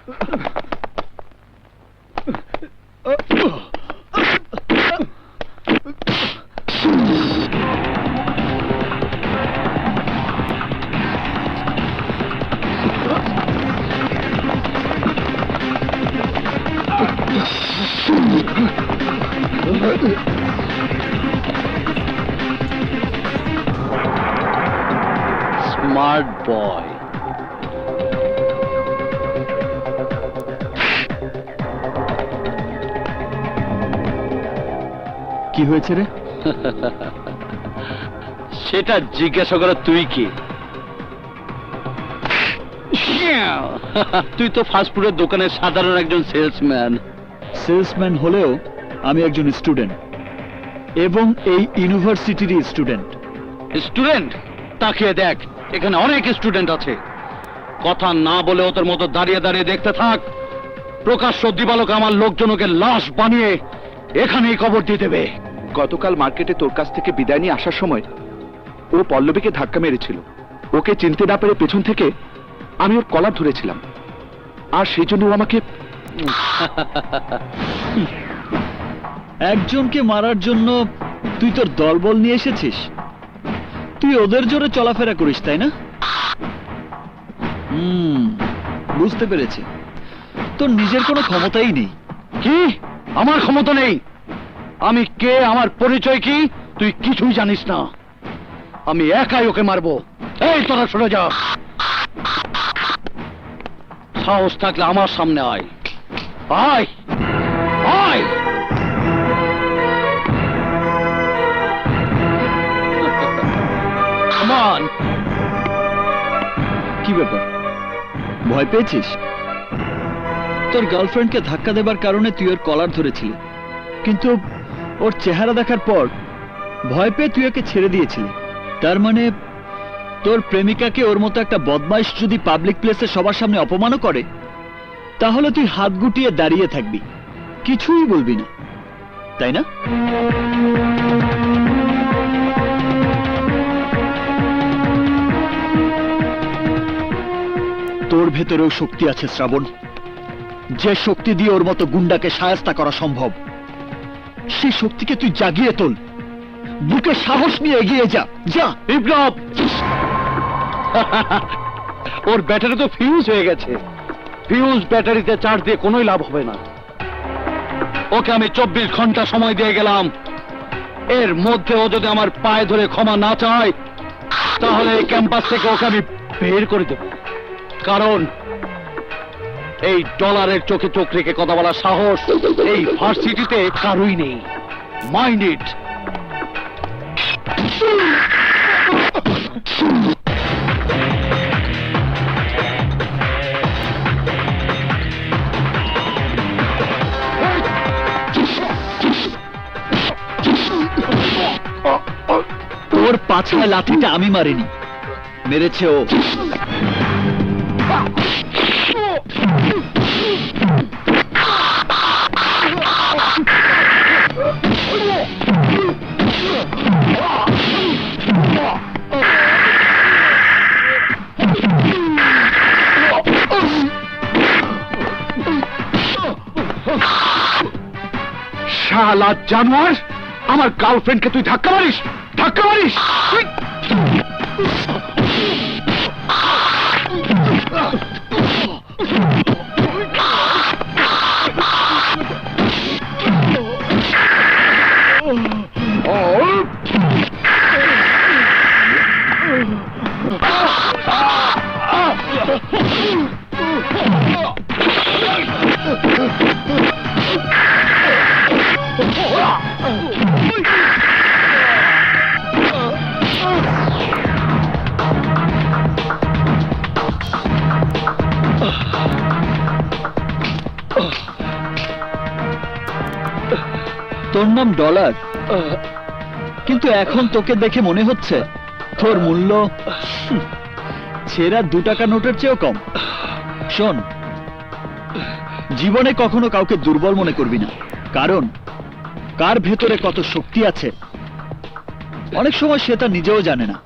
Smart boy. কি হয়েছে রে? সেটা জিজ্ঞাসা করে তুই কি? তুই তো ফাস্টফুডের দোকানের সাধারণ একজন সেলসম্যান। সেলসম্যান হলেও আমি একজন স্টুডেন্ট, এবং এই ইউনিভার্সিটির স্টুডেন্ট। স্টুডেন্ট? তাকিয়ে দেখ, এখানে অনেক স্টুডেন্ট আছে। কথা না বলে ওদের মতো দাঁড়িয়ে দাঁড়িয়ে দেখতে থাক। প্রকাশ্য দিবালোকে আমার লোকজনকে লাশ বানিয়ে এখানেই কবর দিয়ে দেবে। গতকাল মার্কেটে তোর কাছ থেকে বিদায় নিয়ে আসার সময় ও পল্লবীকে ধাক্কা মেরেছিল। ওকে চিনতে না পেরে পেছন থেকে আমি ওর কলার ধরেছিলাম, আর সেই জন্য ও আমাকে একজনকে মারার জন্য তুই তোর দলবল নিয়ে এসেছিস? তুই ওদের জোরে চলাফেরা করিস, তাই না? বুঝতে পেরেছি, তোর নিজের কোনো ক্ষমতাই নেই। কি? আমার ক্ষমতা নেই? আমি কে, আমার পরিচয় কি, তুই কিছুই জানিস না। আমি একাই ওকে মারবো। এই তোরা সরে যা। সাহস থাকলে আমার সামনে আয়। আয় আয়। Come on. কি ব্যাপার, ভয় পেয়েছিস? তোর গার্লফ্রেন্ডকে ধাক্কা দেবার কারণে তুই ওর কলার ধরেছিলি, কিন্তু ওর চেহারা দেখার পর ভয় পেয়ে তুই ওকে ছেড়ে দিয়েছিলি। তার মানে তোর প্রেমিকাকে ওর মতো একটা বদমাইশ যদি পাবলিক প্লেসে সবার সামনে অপমানও করে, তাহলে তুই হাত গুটিয়ে দাঁড়িয়ে থাকবি, কিছুই বলবি না, তাই না? তোর ভেতরেও শক্তি আছে শ্রাবণ, যে শক্তি দিয়ে ওর মতো গুন্ডাকে শায়েস্তা করা সম্ভব। সেই শক্তিকে তুই জাগিয়ে তোল, বুকে সাহস নিয়ে এগিয়ে যা। যা বিপ্লব! ওর ব্যাটারি তো ফিউজ হয়ে গেছে। ফিউজ ব্যাটারিতে চার্জ দিয়ে কোনোই লাভ হবে না। ওকে আমি 24 ঘন্টা সময় দিয়ে গেলাম। এর মধ্যে ও যদি আমার পায়ে ধরে ক্ষমা না চায়, তাহলে এই ক্যাম্পাস থেকে ওকে আমি বের করে দেব। কারণ এই ডলারের চোখে চোখ রেখে কথা বলার সাহস এই ভার্সিটিতে কারোই নেই। Mind it. তোর পাছায় লাঠিটা আমি মারিনি, মেরেছে ও। শালা জানোয়ার, আমার গার্লফ্রেন্ডকে তুই ধাক্কা মারিস, ধাক্কা মারিস। তোর নাম ডলার, কিন্তু এখন তোকে দেখে মনে হচ্ছে তোর মূল্য ছেঁড়া 2 টাকা নোটের চেয়েও কম। শোন, জীবনে কখনো কাউকে দুর্বল মনে করবি না, কারণ কার ভেতরে কত শক্তি আছে অনেক সময় সে তা নিজেও জানে না।